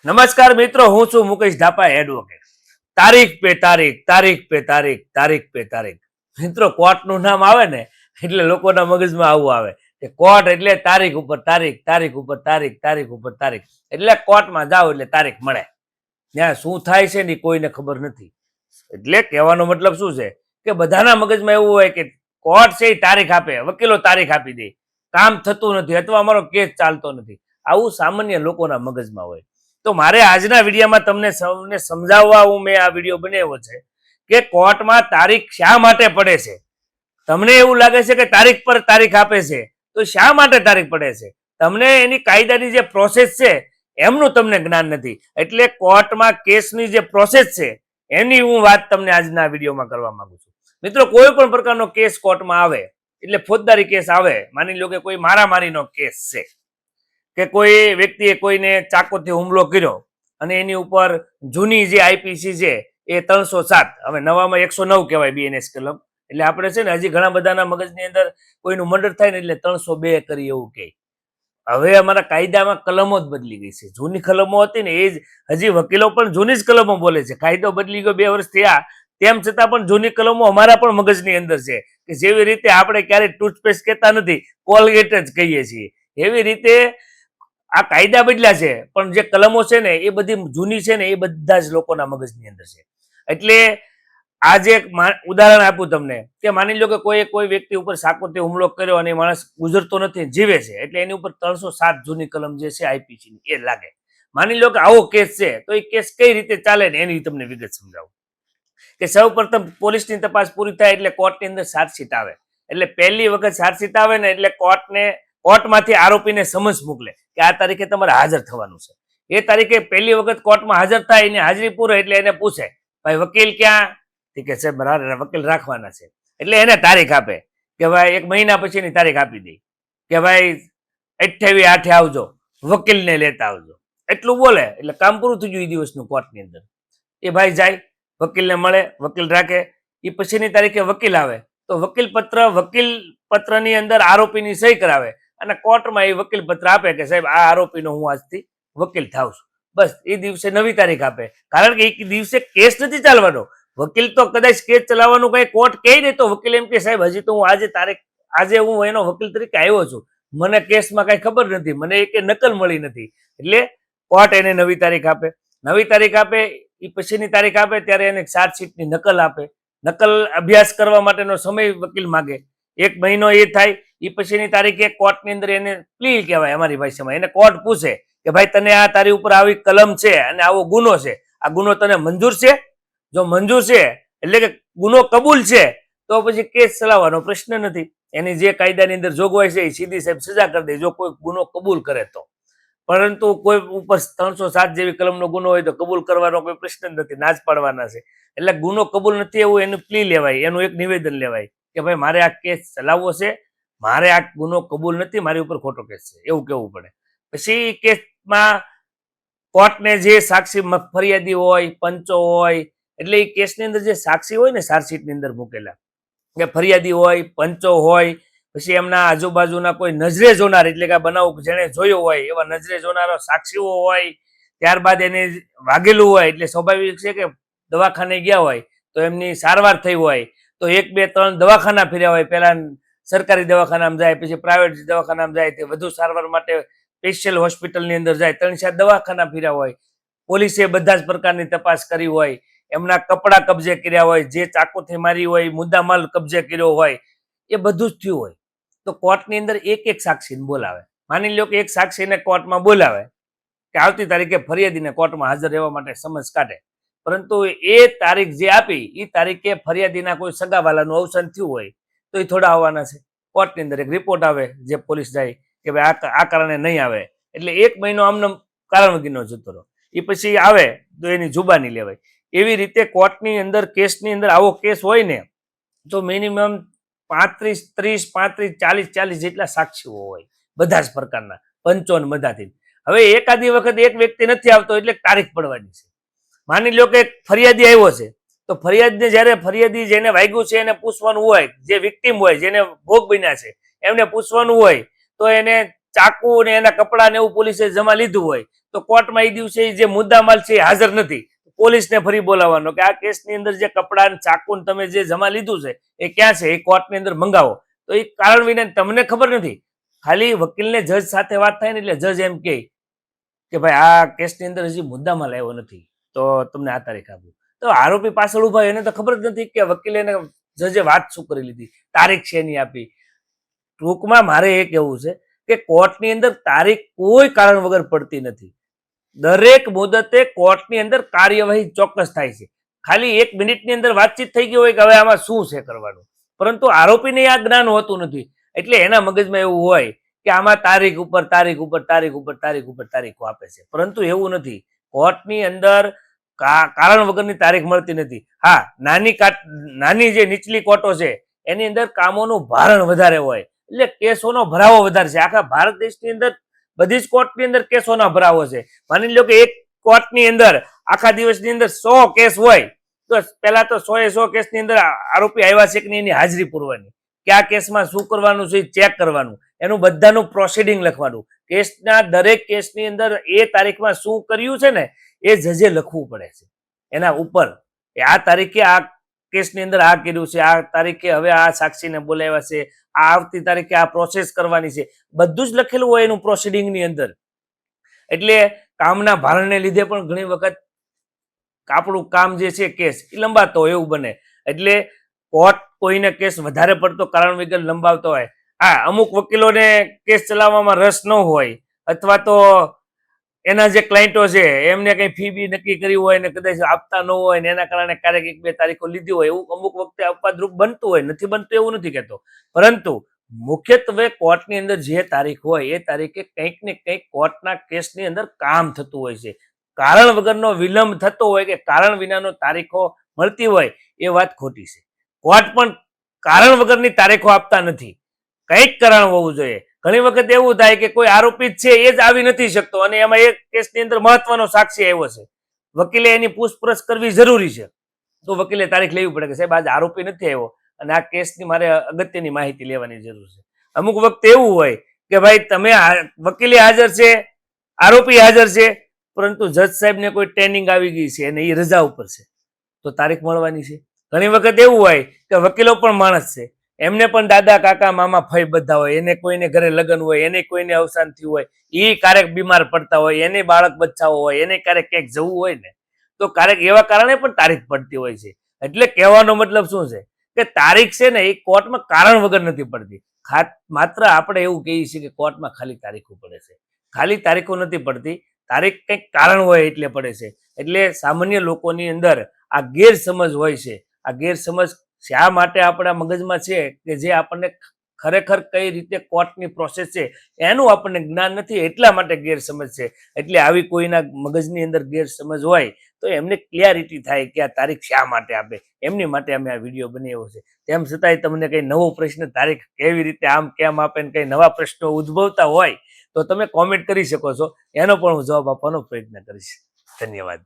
નમસ્કાર મિત્રો, હું છું મુકેશ ધાપા, એડવોકેટ. તારીખ પે તારીખ, તારીખ પે તારીખ, તારીખ પે તારીખ. મિત્રો, કોર્ટનું નામ આવે ને એટલે લોકોના મગજમાં આવું આવે કે કોર્ટ એટલે તારીખ ઉપર તારીખ, તારીખ ઉપર તારીખ, તારીખ ઉપર તારીખ. એટલે કોર્ટમાં જાઓ એટલે તારીખ મળે. ત્યાં શું થાય છે ને કોઈને ખબર નથી. એટલે કહેવાનો મતલબ શું છે કે બધાના મગજમાં એવું હોય કે કોર્ટ છે એ તારીખ આપે, વકીલો તારીખ આપી દે, કામ થતું નથી અથવા અમારો કેસ ચાલતો નથી. આવું સામાન્ય લોકોના મગજમાં હોય. તો મારે આજના વિડીયોમાં તમને સૌને સમજાવવા મેં આ વિડીયો બનાવ્યો છે કે કોર્ટમાં તારીખ શા માટે પડે છે. તમને એવું લાગે છે કે તારીખ પર તારીખ આપે છે, તો શા માટે તારીખ પડે છે? તમને એની કાયદાની જે પ્રોસેસ છે એમનું તમને જ્ઞાન નથી. એટલે કોર્ટમાં કેસની જે પ્રોસેસ છે એની હું વાત તમને આજના વિડીયોમાં કરવા માંગુ છું. મિત્રો, કોઈ પણ પ્રકારનો કેસ કોર્ટમાં આવે એટલે ફોજદારી કેસ આવે, માની લો કે કોઈ મારામારીનો કેસ છે કે કોઈ વ્યક્તિએ કોઈને ચાકુથી હુમલો કર્યો અને એની ઉપર જૂની જે આઈપીસી છે એ 307, હવે નવામાં 109 કહેવાય બીએનએસ કલમ. એટલે આપણે છે ને હજી ઘણા બધાના મગજની અંદર કોઈનું મર્ડર થાય ને એટલે 302 કરી એવું કહે. હવે અમારા કાયદામાં કલમો જ બદલી ગઈ છે. જૂની કલમો હતી ને એ જ હજી વકીલો પણ જૂની જ કલમો બોલે છે. કાયદો બદલી ગયો 2 વર્ષ થયા, તેમ છતાં પણ જૂની કલમો અમારા પણ મગજની અંદર છે કે જેવી રીતે આપણે ક્યારેય ટૂથપેસ્ટ કહેતા નથી, કોલગેટ જ કહીએ છીએ. એવી રીતે આ કાયદા બદલ્યા છે પણ જે કલમો છે ને એ બધી જૂની છે ને એ બધા જ લોકોના મગજની અંદર છે. એટલે આજે એક ઉદાહરણ આપું તમને કે માની લો કે કોઈ વ્યક્તિ ઉપર સાકોથી હુમલો કર્યો અને માણસ ગુજરતો નથી, જીવે છે, એટલે એની ઉપર 307 જૂની કલમ જે છે આઈપીસી ની એ લાગે. માની લો કે આવો કેસ છે, તો એ કેસ કઈ રીતે ચાલે ને એની તમને વિગત સમજાવું. કે સૌ પ્રથમ પોલીસની તપાસ પૂરી થાય એટલે કોર્ટની અંદર ચાર્જશીટ આવે. એટલે પહેલી વખત ચાર્જશીટ આવે ને એટલે કોર્ટમાંથી આરોપીને સમન્સ મોકલે કે આ તારીખે તમારે હાજર થવાનું છે. એ તારીખે પહેલી વખત કોર્ટમાં હાજર થાય, એની હાજરી પૂરે એટલે એને પૂછે, ભાઈ વકીલ ક્યાં? કે સાહેબ વકીલ રાખવાના છે. એટલે એને તારીખ આપે કે ભાઈ 1 મહિના પછીની તારીખ આપી દે કે ભાઈ 28/8 આવજો, વકીલને લેતા આવજો. એટલું બોલે એટલે કામ પૂરું થઈ ગયું એ દિવસનું કોર્ટની અંદર. એ ભાઈ જાય, વકીલને મળે, વકીલ રાખે. એ પછીની તારીખે વકીલ આવે તો વકીલ પત્રની અંદર આરોપીની સહી કરાવે અને કોર્ટમાં એ વકીલ પત્ર આપે કે સાહેબ આ આરોપીનો હું આજથી વકીલ થાઉં છું. બસ એ દિવસે નવી તારીખ આપે. કારણ કે એ દિવસે કેસ નથી ચાલવાનો. વકીલ તો કદાચ કેસ ચલાવવાનું કઈ કોર્ટ કહે ને તો વકીલ એમ કે સાહેબ હજી તો હું આજે હું એનો વકીલ તરીકે આવ્યો છું, મને કેસમાં કઈ ખબર નથી, મને એક નકલ મળી નથી. એટલે કોર્ટ એને નવી તારીખ આપે. નવી તારીખ આપે એ પછીની તારીખ આપે ત્યારે એને ચાર્જશીટની નકલ આપે. નકલ અભ્યાસ કરવા માટેનો સમય વકીલ માગે. 1 મહિનો એ થાય. એ પછીની તારીખે કોર્ટની અંદર એને પ્લી કહેવાય અમારી ભાષામાં. એને કોર્ટ પૂછે કે ભાઈ તને આ તારી ઉપર આવી કલમ છે અને આવો ગુનો છે, આ ગુનો તને મંજૂર છે? જો મંજૂર છે એટલે કે ગુનો કબૂલ છે તો પછી કેસ ચલાવવાનો પ્રશ્ન નથી. એની જે કાયદાની અંદર જોગવાઈ છે એ સીધી સાહેબ સજા કરી દે જો કોઈ ગુનો કબૂલ કરે તો. પરંતુ કોઈ ઉપર 307 જેવી કલમનો ગુનો હોય તો કબૂલ કરવાનો કોઈ પ્રશ્ન જ નથી, ના જ પાડવાના છે. એટલે ગુનો કબૂલ નથી એવું એનું પ્લી લેવાય, એનું એક નિવેદન લેવાય કે ભાઈ મારે આ કેસ ચલાવવો છે, મારે આ ગુનો કબૂલ નથી, મારી ઉપર ખોટો કેસ છે, એવું કહેવું પડે. પછી કેસમાં કોર્ટને જે સાક્ષી ફરિયાદી હોય, પંચો હોય, એટલે એ કેસની અંદર જે સાક્ષી હોય ને ચાર્જશીટની અંદર મૂકેલા કે ફરિયાદી હોય, પંચો હોય, પછી એમના આજુબાજુના કોઈ નજરે જોનાર એટલે કે બનાવ જેને જોયો હોય એવા નજરે જોનારા સાક્ષીઓ હોય, ત્યારબાદ એને વાગેલું હોય એટલે સ્વાભાવિક છે કે દવાખાને ગયા હોય તો એમની સારવાર થઈ હોય તો 1, 2, 3 દવાખાના ફર્યા હોય. પહેલા સરકારી દવાખાનામાં જાય, પછી પ્રાઇવેટ દવાખાનામાં જાય, તે વધુ સારવાર માટે સ્પેશિયલ હોસ્પિટલની અંદર જાય, 3-4 દવાખાના ફર્યા હોય. પોલીસે બધા જ પ્રકારની તપાસ કરી હોય, એમના કપડા કબજે કર્યા હોય, જે ચાકુથી મારી હોય, મુદ્દામાલ કબજે કર્યો હોય, એ બધું જ થયું હોય. તો કોર્ટની અંદર એક સાક્ષીને બોલાવે. માની લો કે એક સાક્ષીને કોર્ટમાં બોલાવે કે આવતી તારીખે ફરિયાદીને કોર્ટમાં હાજર રહેવા માટે સમન્સ કાઢે. પરંતુ એ તારીખ જે આપી એ તારીખે ફરિયાદીના કોઈ સગાવાલાનું અવસાન થયું હોય તો એ થોડા આવવાના છે. કોર્ટની અંદર એક રિપોર્ટ આવે, જે પોલીસ જાય કે ભાઈ આ કારણે નહીં આવે. એટલે 1 મહિનો આમને કારણ વગરનો જતો રહો. એ પછી આવે તો એની જુબાની લેવાય. એવી રીતે કોર્ટની અંદર કેસની અંદર આવો કેસ હોય ને તો મિનિમમ 35, 30, 35, 40 જેટલા સાક્ષીઓ હોય, બધા જ પ્રકારના પંચો ને બધાથી. હવે એકાદી વખત એક વ્યક્તિ નથી આવતો એટલે તારીખ પડવાની છે. માની લો કે ફરિયાદી આવ્યો છે તો ફરિયાદને જ્યારે ફરિયાદી જેને વાગ્યું છે એને પૂછવાનું હોય, જે વિક્ટીમ હોય, જેને ભોગ બન્યા છે એમને પૂછવાનું હોય તો એને ચાકુ ને એના કપડા ને એવું પોલીસે જમા લીધું હોય તો કોર્ટમાં એ દિવસે જે મુદ્દામાલ છે એ હાજર નથી, પોલીસને ફરી બોલાવવાનો કે આ કેસની અંદર જે કપડા ચાકુ તમે જે જમા લીધું છે એ ક્યાં છે, એ કોર્ટની અંદર મંગાવો. તો એ કારણ વિના તમને ખબર નથી, ખાલી વકીલને જજ સાથે વાત થાય ને એટલે જજ એમ કે ભાઈ આ કેસની અંદર હજી મુદ્દામાલ આવ્યો નથી તો તમને આ તારીખ આપું. તો આરોપી પાછળ ઉભા એને તો ખબર જ નથી કે વકીલે જજે વાત શું કરી લીધી, તારીખ છે એની આપી. ટૂંકમાં મારે એ કહેવું છે કે કોર્ટની અંદર તારીખ કોઈ કારણ વગર પડતી નથી. દરેક મુદતે કોર્ટની અંદર કાર્યવાહી ચોક્કસ થાય છે. ખાલી 1 મિનિટની અંદર વાતચીત થઈ ગઈ હોય કે હવે આમાં શું છે કરવાનું, પરંતુ આરોપીને આ જ્ઞાન હોતું નથી. એટલે એના મગજમાં એવું હોય કે આમાં તારીખ ઉપર તારીખ ઉપર તારીખ ઉપર તારીખ ઉપર તારીખો આપે છે, પરંતુ એવું નથી. કોર્ટની અંદર કારણ વગરની તારીખ મળતી નથી. હા, નાની જે નીચલી કોર્ટો છે એની અંદર કામોનું ભારણ વધારે હોય એટલે કેસોનો ભરાવો વધારે છે. આખા ભારત દેશની અંદર બધી જ કોર્ટની અંદર કેસોના ભરાવો છે. માની લો કે એક કોર્ટની અંદર આખા દિવસની અંદર 100 કેસ હોય તો પહેલા તો 100 કેસની અંદર આરોપી આવ્યા છે કે નહીં એની હાજરી પૂરવાની, કે આ કેસમાં શું કરવાનું છે ચેક કરવાનું, એનું બધાનું પ્રોસિડિંગ લખવાનું. કેસના દરેક કેસની અંદર એ તારીખમાં શું કર્યું છે ને એ જજે લખવું પડે છે. એના ઉપર આ તારીખે આ કેસની અંદર આ કર્યું છે, આ તારીખે હવે આ સાક્ષીને બોલાવ્યા છે, આ આવતી તારીખે આ પ્રોસેસ કરવાની છે, બધું જ લખેલું હોય એનું પ્રોસિડિંગની અંદર. એટલે કામના ભારણને લીધે પણ ઘણી વખત આપણું કામ જે છે કેસ એ લંબાતો હોય એવું બને. એટલે કોર્ટ કોઈને કેસ વધારે પડતો કારણ વગર લંબાવતો હોય. હા, અમુક વકીલોને કેસ ચલાવવામાં રસ ન હોય અથવા તો એના જે ક્લાયન્ટો છે એમને કઈ ફી બી નક્કી કરી હોય ને કદાચ આપતા ન હોય ને એના કારણે ક્યારેક 1-2 તારીખો લીધી હોય, એવું અમુક વખતે અપવાદરૂપ બનતું હોય. નથી બનતું એવું નથી કહેતો, પરંતુ મુખ્યત્વે કોર્ટની અંદર જે તારીખ હોય એ તારીખે કંઈક ને કંઈક કોર્ટના કેસની અંદર કામ થતું હોય છે. કારણ વગરનો વિલંબ થતો હોય કે કારણ વિનાનો તારીખો મળતી હોય એ વાત ખોટી છે. કોર્ટ પણ કારણ વગરની તારીખો આપતા નથી, કંઈક કારણ હોવું જોઈએ. ઘણી વખત એવું થાય કે કોઈ આરોપી છે એ જ આવી નથી શકતો અને એમાં એક કેસની અંદર મહત્વનો સાક્ષી આવ્યો છે, વકીલે એની પૂછપરછ કરવી જરૂરી છે, તો વકીલે તારીખ લેવી પડે કે સાહેબ આજે આરોપી નથી આવ્યો અને આ કેસની મારે અગત્યની માહિતી લેવાની જરૂર છે. અમુક વખતે એવું હોય કે ભાઈ તમે વકીલે હાજર છે, આરોપી હાજર છે, પરંતુ જજ સાહેબને કોઈ ટ્રેનિંગ આવી ગઈ છે અને એ રજા ઉપર છે, તો તારીખ મળવાની છે. ઘણી વખત એવું હોય કે વકીલો પણ માણસ છે, એમને પણ દાદા કાકા મામા ફઈ બધા હોય, એને કોઈને ઘરે લગ્ન હોય, એને કોઈને અવસાન થયું હોય, એ ક્યારેક બીમાર પડતા હોય, એને બાળક બચ્ચાઓ હોય, એને ક્યારેક ક્યાંક જવું હોય ને તો ક્યારેક એવા કારણે પણ તારીખ પડતી હોય છે. એટલે કહેવાનો મતલબ શું છે કે તારીખ છે ને એ કોર્ટમાં કારણ વગર નથી પડતી. માત્ર આપણે એવું કહીએ છીએ કે કોર્ટમાં ખાલી તારીખો પડે છે, ખાલી તારીખો નથી પડતી, તારીખ કંઈક કારણ હોય એટલે પડે છે. એટલે સામાન્ય લોકોની અંદર આ ગેરસમજ હોય છે. આ ગેરસમજ શા માટે આપણા મગજમાં છે કે જે આપણને ખરેખર કઈ રીતે કોર્ટની પ્રોસેસ છે એનું આપણને જ્ઞાન નથી, એટલા માટે ગેરસમજ છે. એટલે આવી કોઈના મગજની અંદર ગેરસમજ હોય તો એમને ક્લિયરિટી થાય કે આ તારીખ શા માટે આપે, એમની માટે અમે આ વિડીયો બનાવ્યો છે. તેમ છતાંય તમને કંઈ નવો પ્રશ્ન તારીખ કેવી રીતે આમ કેમ આપે ને કંઈ નવા પ્રશ્નો ઉદ્ભવતા હોય તો તમે કોમેન્ટ કરી શકો છો, એનો પણ હું જવાબ આપવાનો પ્રયત્ન કરીશ. ધન્યવાદ.